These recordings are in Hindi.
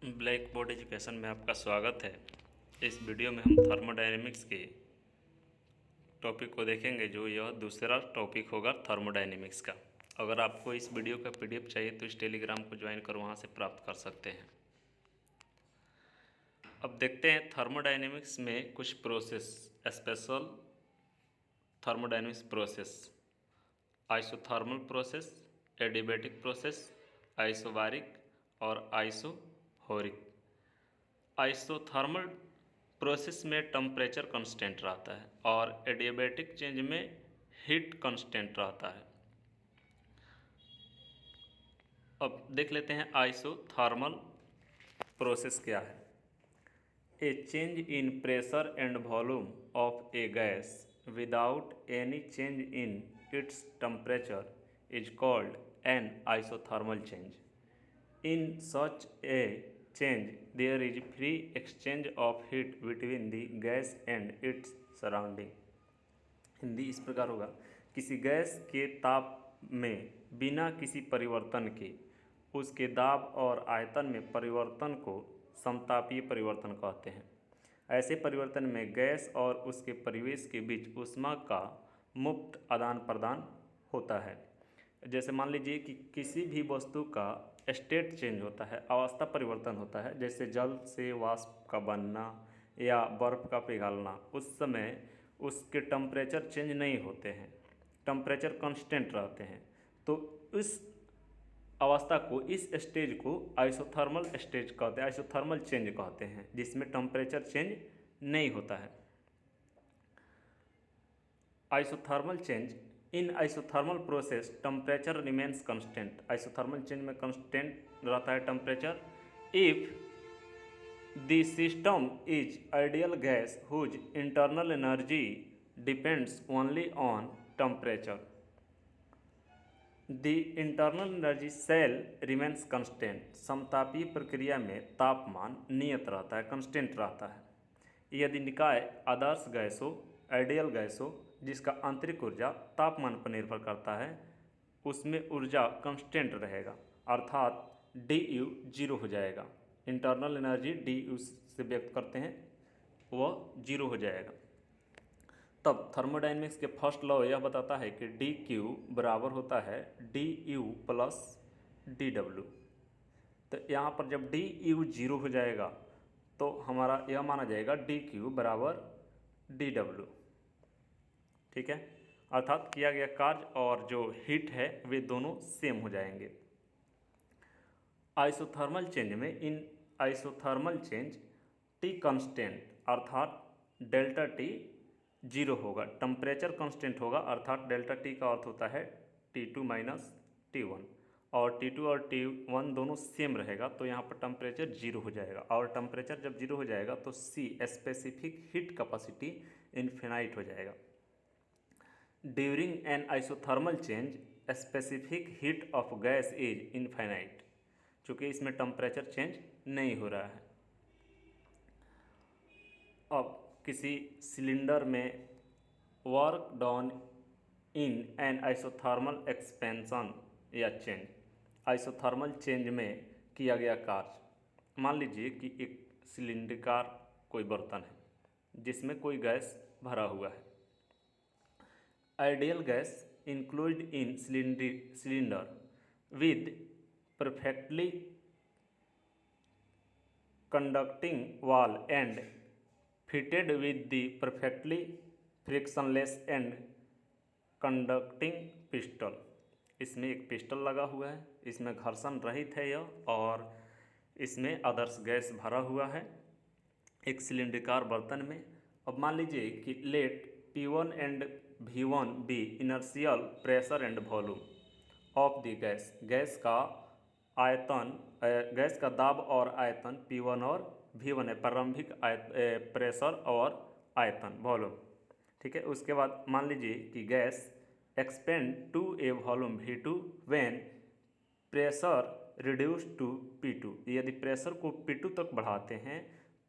ब्लैक बोर्ड एजुकेशन में आपका स्वागत है। इस वीडियो में हम थर्मोडायनेमिक्स के टॉपिक को देखेंगे, जो यह दूसरा टॉपिक होगा थर्मोडायनेमिक्स का। अगर आपको इस वीडियो का पीडीएफ चाहिए तो इस टेलीग्राम को ज्वाइन कर वहाँ से प्राप्त कर सकते हैं। अब देखते हैं थर्मोडायनेमिक्स में कुछ process, special thermodynamics process: isothermal process, adiabatic process, isobaric और आइसोहोरिक। आइसोथर्मल प्रोसेस में टेम्परेचर कांस्टेंट रहता है और एडियाबैटिक चेंज में हीट कांस्टेंट रहता है। अब देख लेते हैं आइसोथर्मल प्रोसेस क्या है। ए change in pressure and volume of a gas without any change in its temperature is called an isothermal change. In such a change, there is free exchange of heat between the gas and its surrounding. Hindi इस प्रकार होगा: किसी गैस के ताप में बिना किसी परिवर्तन के उसके दाब और आयतन में परिवर्तन को समतापीय परिवर्तन कहते हैं। ऐसे परिवर्तन में गैस और उसके परिवेश के बीच ऊष्मा का मुक्त आदान प्रदान होता है। जैसे मान लीजिए कि किसी भी वस्तु का स्टेट चेंज होता है, अवस्था परिवर्तन होता है, जैसे जल से वाष्प का बनना या बर्फ़ का पिघलना। उस समय उसके टेम्परेचर चेंज नहीं होते हैं, टेम्परेचर कांस्टेंट रहते हैं। तो इस अवस्था को, इस स्टेज को आइसोथर्मल स्टेज कहते हैं, आइसोथर्मल चेंज कहते हैं, जिसमें टेम्परेचर चेंज नहीं होता है। Isothermal change: in isothermal process temperature remains constant. Isothermal change में कांस्टेंट रहता है temperature. If the system is ideal gas whose internal energy depends only on temperature, the internal energy cell remains constant. समतापीय प्रक्रिया में तापमान नियत रहता है, कांस्टेंट रहता है। यदि निकाय आदर्श गैस हो, आइडियल गैस हो, जिसका आंतरिक ऊर्जा तापमान पर निर्भर करता है, उसमें ऊर्जा कांस्टेंट रहेगा, अर्थात डी यू जीरो हो जाएगा। इंटरनल एनर्जी डी यू से व्यक्त करते हैं, वह जीरो हो जाएगा। तब थर्मोडायनेमिक्स के फर्स्ट लॉ यह बताता है कि डी क्यू बराबर होता है D you plus D W. तो यहाँ पर जब डी यू जीरो हो जाएगा तो हमारा यह माना जाएगा डी क्यू बराबर डी डब्ल्यू। ठीक है, अर्थात किया गया कार्य और जो हीट है वे दोनों सेम हो जाएंगे। आइसोथर्मल चेंज में, in isothermal change T constant अर्थात डेल्टा टी जीरो होगा, टेम्परेचर कांस्टेंट होगा, अर्थात डेल्टा टी का अर्थ होता है T2 माइनस T1, और T2 और T1 दोनों सेम रहेगा, तो यहाँ पर टेम्परेचर जीरो हो जाएगा। और टेम्परेचर जब जीरो हो जाएगा तो C specific heat capacity infinite हो जाएगा। During an isothermal change specific heat of gas is infinite, चूँकि इसमें टेम्परेचर चेंज नहीं हो रहा है। अब किसी सिलेंडर में work done in an isothermal expansion या चेंज, आइसोथर्मल चेंज में किया गया कार्य। मान लीजिए कि एक सिलिंडरकार कोई बर्तन है जिसमें कोई गैस भरा हुआ है। Ideal gas include in cylinder with perfectly conducting wall and fitted with the perfectly frictionless and conducting pistol। इसमें एक पिस्टल लगा हुआ है, इसमें घर्षण रहित है यह, और इसमें आदर्श गैस भरा हुआ है एक सिलिंडरकार बर्तन में। अब मान लीजिए कि let P1 and V1 be inertial pressure and volume of the gas. Gas का आयतन, गैस का दाब और आयतन P1 और V1 है, प्रारंभिक प्रेशर और आयतन वॉल्यूम। ठीक है, उसके बाद मान लीजिए कि gas expand to a volume V2 when pressure reduce to P2। यदि प्रेशर को P2 तक बढ़ाते हैं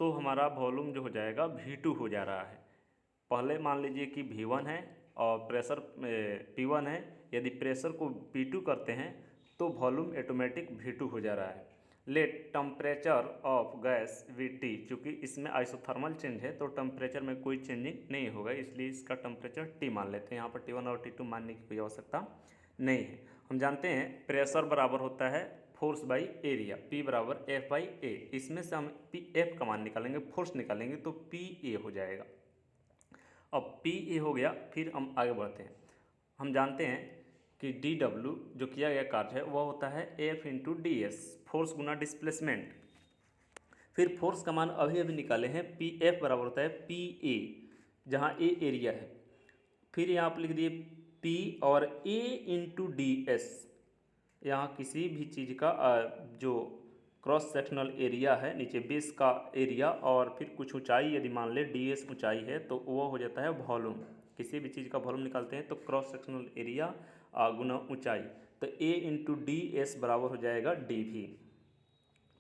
तो हमारा वॉल्यूम जो हो जाएगा V2 हो जा रहा है। पहले मान लीजिए कि V1 है और प्रेशर P1 है, यदि प्रेशर को P2 करते हैं तो वॉल्यूम ऑटोमेटिक V2 हो जा रहा है। Let temperature of gas be T, चूँकि इसमें आइसोथर्मल चेंज है तो टेम्परेचर में कोई चेंजिंग नहीं होगा, इसलिए इसका टेम्परेचर टी मान लेते हैं। यहाँ पर T1 और T2 मानने की कोई आवश्यकता नहीं है। हम जानते हैं प्रेशर बराबर होता है फोर्स बाई एरिया, P बराबर F बाई ए। इसमें से हम F का मान निकालेंगे, फोर्स निकालेंगे तो PA हो जाएगा। अब PA हो गया, फिर हम आगे बढ़ते हैं। हम जानते हैं कि DW जो किया गया कार्य है वह होता है F इंटू DS, फोर्स गुना डिस्प्लेसमेंट। फिर फोर्स का मान अभी अभी निकाले हैं, PF बराबर होता है PA, जहाँ A एरिया है। फिर यहाँ पर लिख दिए P और A इंटू DS, यहाँ किसी भी चीज़ का जो क्रॉस सेक्शनल एरिया है, नीचे बेस का एरिया और फिर कुछ ऊंचाई यदि मान ले DS ऊंचाई है तो वो हो जाता है वॉल्यूम। किसी भी चीज़ का वॉल्यूम निकालते हैं तो क्रॉस सेक्शनल एरिया गुना ऊंचाई, तो A इंटू DS बराबर हो जाएगा DV।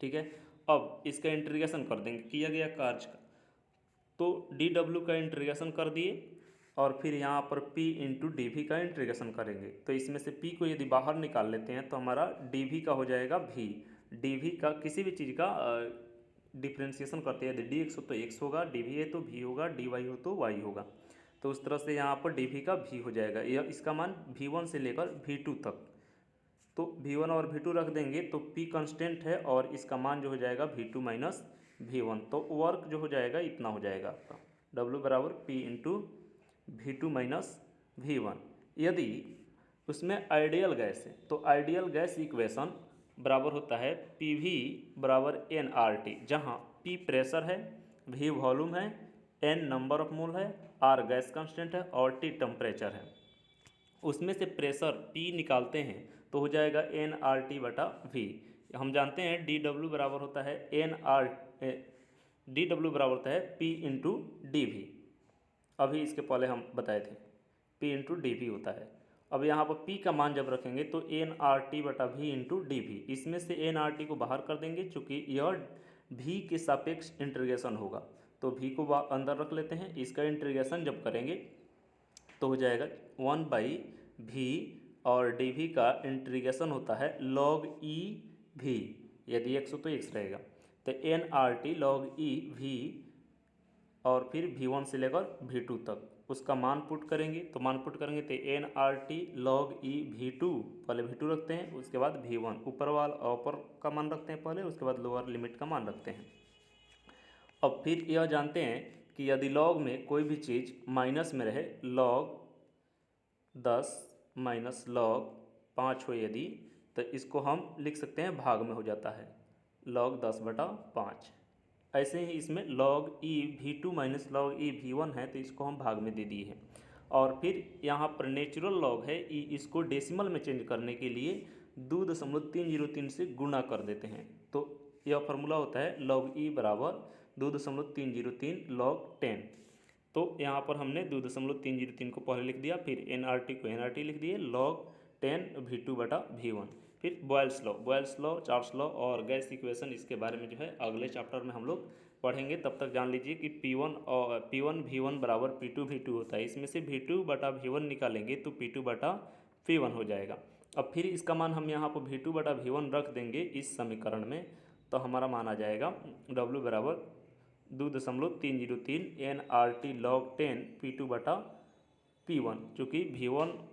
ठीक है, अब इसका इंटीग्रेशन कर देंगे किया गया कार्य का, तो DW का इंटीग्रेशन कर दिए और फिर यहाँ पर P इंटू DV का इंटीग्रेशन करेंगे। तो इसमें से P को यदि बाहर निकाल लेते हैं तो हमारा DV का हो जाएगा V। DV का किसी भी चीज़ का डिफ्रेंशिएशन करते हैं, यदि dx हो तो x होगा, dv है तो v होगा, dy हो तो y होगा। तो उस तरह से यहाँ पर dv का v हो जाएगा, यह इसका मान v1 से लेकर v2 तक। तो v1 और v2 रख देंगे तो p कांस्टेंट है और इसका मान जो हो जाएगा v2 माइनस v1, तो वर्क जो हो जाएगा इतना हो जाएगा आपका w बराबर p into v2 minus v1। यदि उसमें आइडियल गैस है तो आइडियल गैस इक्वेशन बराबर होता है PV बराबर nRT, जहाँ P प्रेशर है, V वॉल्यूम है, N नंबर ऑफ मोल है, R गैस कांस्टेंट है और T टेम्परेचर है। उसमें से प्रेशर P निकालते हैं तो हो जाएगा nRT बटा V। हम जानते हैं DW बराबर होता है DW बराबर होता है P इंटू DV, अभी इसके पहले हम बताए थे P इंटू DV होता है। अब यहाँ पर P का मान जब रखेंगे तो nRT बटा V इंटू DV, इसमें से nRT को बाहर कर देंगे चूँकि यह V के सापेक्ष इंटीग्रेशन होगा, तो V को अंदर रख लेते हैं। इसका इंटीग्रेशन जब करेंगे तो हो जाएगा 1/V और DV का इंटीग्रेशन होता है log E V, यदि x हो तो x रहेगा, तो nRT log E V और फिर V1 से लेकर V2 तक उसका मान पुट करेंगे, तो मान पुट करेंगे तो nRT log E V2, पहले V2 रखते हैं उसके बाद V1, ऊपर वाला ऊपर का मान रखते हैं पहले, उसके बाद लोअर लिमिट का मान रखते हैं। अब फिर यह जानते हैं कि यदि log में कोई भी चीज़ माइनस में रहे, log 10 माइनस log 5 हो यदि, तो इसको हम लिख सकते हैं भाग में हो जाता है log 10 बटा 5। ऐसे ही इसमें log E V2 minus log E V1 है तो इसको हम भाग में दे दिए हैं। और फिर यहाँ पर नेचुरल लॉग है E, इसको डेसिमल में चेंज करने के लिए 2.303 से गुणा कर देते हैं, तो यह फार्मूला होता है log E बराबर 2.303 log 10। तो यहाँ पर हमने 2.303 को पहले लिख दिया, फिर nRT को nRT लिख दिए, log 10 V2 बटा V1। फिर बॉयल्स लॉ, चार्ल्स लॉ और गैस इक्वेशन, इसके बारे में जो है अगले चैप्टर में हम लोग पढ़ेंगे। तब तक जान लीजिए कि P1 V1 बराबर P2 V2 होता है, इसमें से V2 बटा V1 निकालेंगे तो P2 बटा V1 हो जाएगा। अब फिर इसका मान हम यहाँ पर V2 बटा V1 रख देंगे इस समीकरण में, तो हमारा मान आ जाएगा W बराबर 2.303 nRT log 10 P2 बटा P1, चूँकि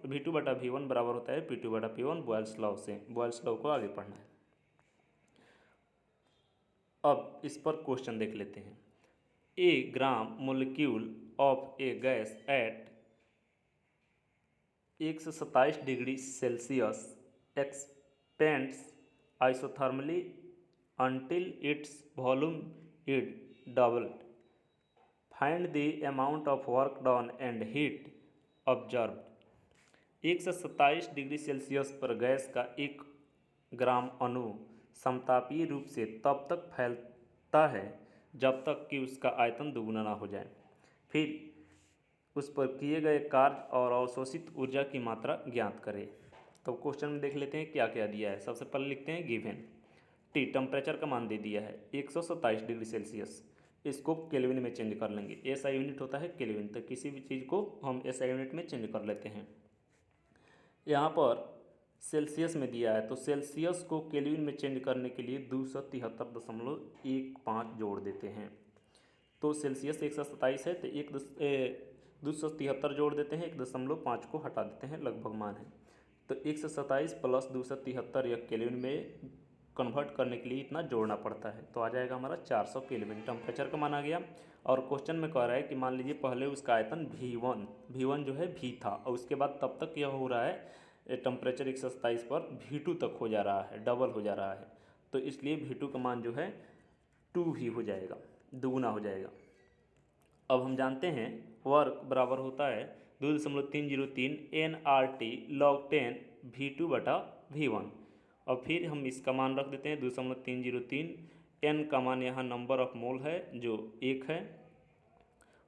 V2 बटा V1 बराबर होता है P2 बटा P1 बॉयल्स लॉ से। बॉयल्स लॉ को आगे पढ़ना है। अब इस पर क्वेश्चन देख लेते हैं। A gram molecule of a gas at 127 degree Celsius expands isothermally until its volume is doubled. Find the amount of work done and heat observed. 127 degree Celsius पर गैस का 1 ग्राम अणु समतापीय रूप से तब तक फैलता है जब तक कि उसका आयतन दुगुना ना हो जाए। फिर उस पर किए गए कार्य और अवशोषित ऊर्जा की मात्रा ज्ञात करें। तो क्वेश्चन में देख लेते हैं क्या क्या दिया है। सबसे पहले लिखते हैं गिवन टी, टेम्परेचर का मान दे दिया है 127 डिग्री सेल्सियस, इसको केल्विन में चेंज कर लेंगे, एसआई यूनिट होता है केल्विन, तो किसी भी चीज़ को हम एसआई यूनिट में चेंज कर लेते हैं। यहाँ पर सेल्सियस में दिया है, तो सेल्सियस को केल्विन में चेंज करने के लिए 273.15 जोड़ देते हैं। तो सेल्सियस 127 है, तो 273 जोड़ देते हैं, 1.5 को हटा देते हैं, लगभग मान है। तो 127 प्लस 273 या केल्विन में कन्वर्ट करने के लिए इतना जोड़ना पड़ता है, तो आ जाएगा हमारा 400 केल्विन। टेम्परेचर का मान आ गया। और क्वेश्चन में कह रहा है कि मान लीजिए पहले उसका आयतन V1 जो है V था, और उसके बाद तब तक यह हो रहा है टेम्परेचर 127 पर V2 तक हो जा रहा है, डबल हो जा रहा है। तो इसलिए V2 का मान जो है 2V हो जाएगा, दुगुना हो जाएगा। अब हम जानते हैं वर्क बराबर होता है 2.303 nRT log 10 V2 बटा V1। और फिर हम इसका मान रख देते हैं 2.303। n का मान यहाँ नंबर ऑफ मोल है जो 1 है।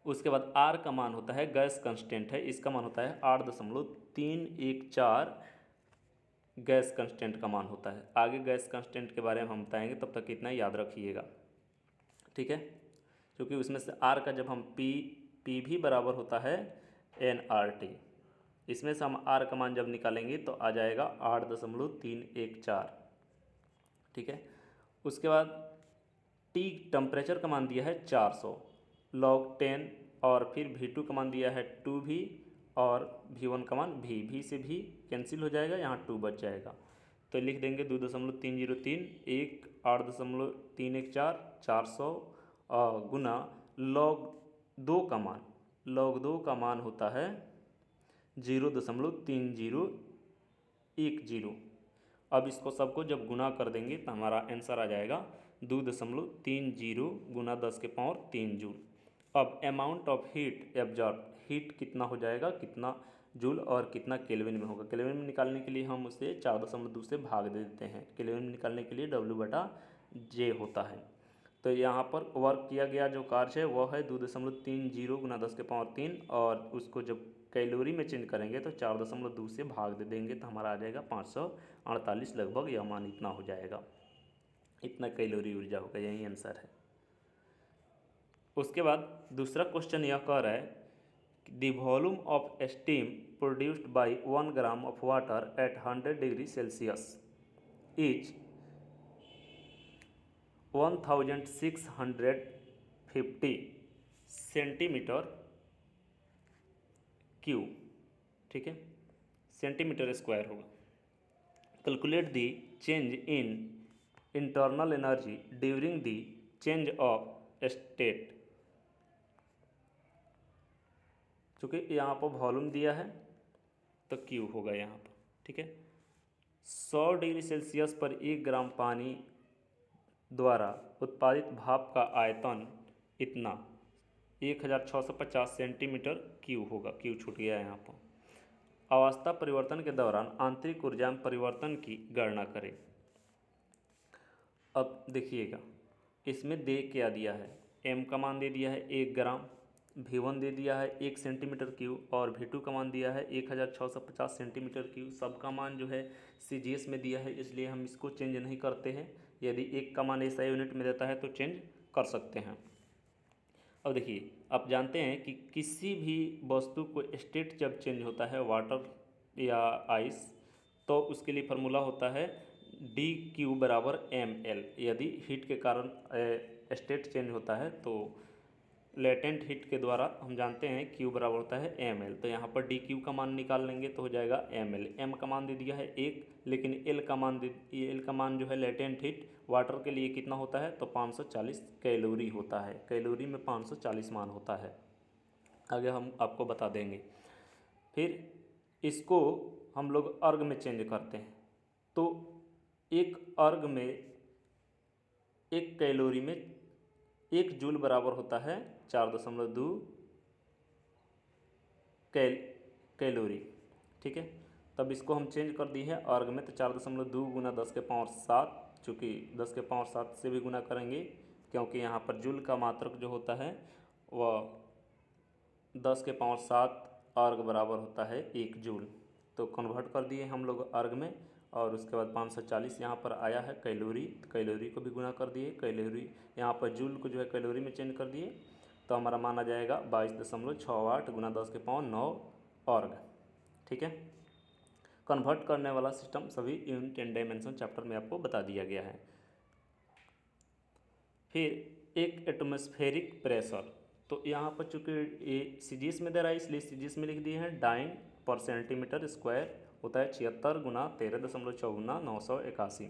उसके बाद R का मान होता है, गैस कंस्टेंट है, इसका मान होता है 8.314 गैस कंस्टेंट का मान होता है। आगे गैस कंस्टेंट के बारे में हम बताएंगे, तब तक इतना याद रखिएगा, ठीक है। क्योंकि उसमें से R का जब हम पी भी बराबर होता है nRT, इसमें से हम R का मान जब निकालेंगे तो आ जाएगा 8.314, ठीक है। उसके बाद T टेम्परेचर का मान दिया है 400 log 10, और फिर V2 का मान दिया है 2V, और V1 का मान V से भी कैंसिल हो जाएगा, यहाँ 2 बच जाएगा। तो लिख देंगे 2.303 1 8.314 400 गुना log 2 का मान, log 2 का मान होता है 0.3010। अब इसको सबको जब गुना कर देंगे तो हमारा आंसर आ जाएगा 2.30 गुना 10⁻³ जूल। अब amount of heat absorb, heat कितना हो जाएगा, कितना जूल और कितना केल्विन में होगा। केल्विन में निकालने के लिए हम उसे 4.2 से भाग दे देते हैं। केल्विन में निकालने के लिए W/J होता है। तो यहाँ पर वर्क किया गया जो कार्य है वह है 2.30 गुना 10⁻³ और उसको जब कैलोरी में चेंज करेंगे तो 4.2 से भाग दे देंगे तो हमारा आ जाएगा 548 लगभग, यह मान इतना हो जाएगा, इतना कैलोरी ऊर्जा होगा, यही आंसर है। उसके बाद दूसरा क्वेश्चन यह कह रहा है the volume of steam produced by 1 gram of water at 100 degree Celsius is 1650 centimetre cube, ठीक है, सेंटीमीटर स्क्वायर होगा। Calculate the change in internal energy during the change of state. चूँकि यहाँ पर वॉल्यूम दिया है तो क्यू होगा यहाँ पर, ठीक है। 100 डिग्री सेल्सियस पर 1 ग्राम पानी द्वारा उत्पादित भाप का आयतन इतना 1650 सेंटीमीटर क्यूब होगा, क्यू छूट गया यहाँ पर। अवस्था परिवर्तन के दौरान आंतरिक ऊर्जा में परिवर्तन की गणना करें। अब देखिएगा इसमें दे क्या दिया है, m का मान दे दिया है 1 ग्राम, V1 दे दिया है 1 सेंटीमीटर क्यूब और V2 का मान दिया है 1650 सेंटीमीटर क्यूब। सबका मान जो है CGS में दिया है, इसलिए हम इसको चेंज नहीं करते हैं। यदि एक का मान SI यूनिट में देता है तो चेंज कर सकते हैं। अब देखिए, आप जानते हैं कि किसी भी वस्तु को स्टेट जब चेंज होता है, वाटर या आइस, तो उसके लिए फार्मूला होता है dQ बराबर ml। यदि हीट के कारण स्टेट चेंज होता है तो लेटेंट हीट के द्वारा हम जानते हैं Q बराबर होता है ml। तो यहाँ पर dQ का मान निकाल लेंगे तो हो जाएगा ml। m का मान दे दिया है 1, लेकिन L का मान जो है लेटेंट हीट वाटर के लिए कितना होता है तो 540 कैलोरी होता है। कैलोरी में 540 मान होता है, आगे हम आपको बता देंगे। फिर इसको हम लोग अर्ग में चेंज करते हैं, तो एक अर्ग में 1 कैलोरी में 1 जूल बराबर होता है 4.2 कैलोरी, ठीक है। तब इसको हम चेंज कर दिए हैं अर्ग में, तो 4.2 गुना 10⁻7, चूँकि 10⁻7 से भी गुना करेंगे क्योंकि यहाँ पर जूल का मात्रक जो होता है वह 10⁻7 अर्ग बराबर होता है 1 जूल। तो कन्वर्ट कर दिए हम लोग अर्ग में, और उसके बाद 540 यहाँ पर आया है कैलोरी, कैलोरी को भी गुना कर दिए, कैलोरी यहाँ पर जूल को जो है कैलोरी में चेंज कर दिए, तो हमारा मान आ जाएगा 22.68 गुना 10⁻9 अर्ग, ठीक है। कन्वर्ट करने वाला सिस्टम सभी यूनिट एंड डायमेंशन चैप्टर में आपको बता दिया गया है। फिर एक एटमॉस्फेरिक प्रेशर, तो यहाँ पर चूँकि ये सीजीएस में दे रहा है इसलिए सीजीएस में लिख दिए हैं। डाइन पर सेंटीमीटर स्क्वायर होता है 76 गुना 13.4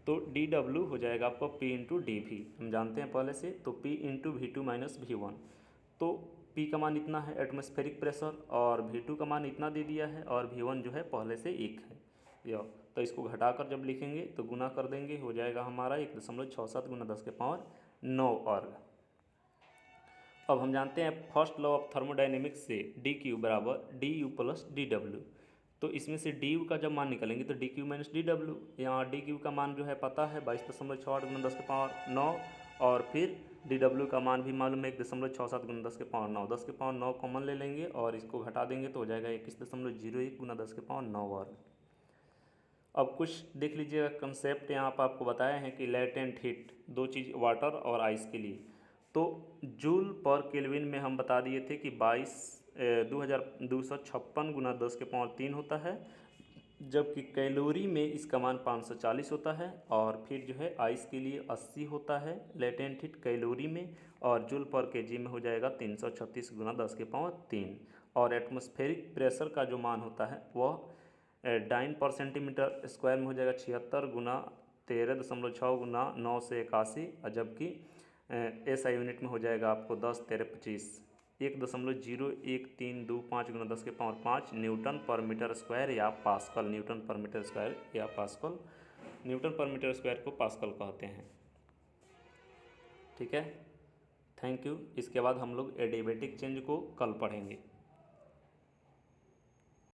तो डी डब्ल्यू हो जाएगा आपका पी इंटू डी वी, हम जानते हैं पहले से। तो P into V two minus V one, तो पी का मान इतना है एटमॉस्फेरिक प्रेशर और वी टू का मान इतना दे दिया है और वी वन जो है पहले से 1 है या, तो इसको घटाकर जब लिखेंगे तो गुना कर देंगे, हो जाएगा हमारा 1.67 गुना 10⁹ वर्ग। अब हम जानते हैं फर्स्ट लॉ ऑफ थर्मोडाइनेमिक्स से डी क्यू बराबर D you plus D W, तो इसमें से डी यू का जब मान निकालेंगे तो D Q minus D W, यहाँ डी क्यू का मान जो है पता है 22.68 गुना 10⁹ और फिर डी डब्ल्यू का मान भी मालूम है 1.67 गुना 10⁹ 10⁹ कॉमन ले लेंगे और इसको घटा देंगे तो हो जाएगा 21.01 गुना 10⁹ वर्ग। अब कुछ देख लीजिएगा कंसेप्ट यहाँ पर आपको बताया है कि लेटेंट हीट, दो चीज़ वाटर और आइस के लिए, तो जूल पर केल्विन में हम बता दिए थे कि 2256 गुना 10⁻³ होता है, जबकि कैलोरी में इसका मान 540 होता है और फिर जो है आइस के लिए 80 होता है लेटेंट हीट कैलोरी में, और जूल पर केजी में हो जाएगा 336 गुना 10⁻³ और एटमॉस्फेरिक प्रेशर का जो मान होता है वह डाइन पर सेंटीमीटर स्क्वायर में हो जाएगा 76 गुना 13.6 गुना 981, और जबकि एसआई यूनिट में हो जाएगा आपको 10 13 25 1.01325 गुना 10⁻5 न्यूटन पर मीटर स्क्वायर या पास्कल, न्यूटन पर मीटर स्क्वायर या पास्कल, न्यूटन पर मीटर स्क्वायर को पास्कल कहते हैं। ठीक है, थैंक यू। इसके बाद हम लोग एडियाबैटिक चेंज को कल पढ़ेंगे।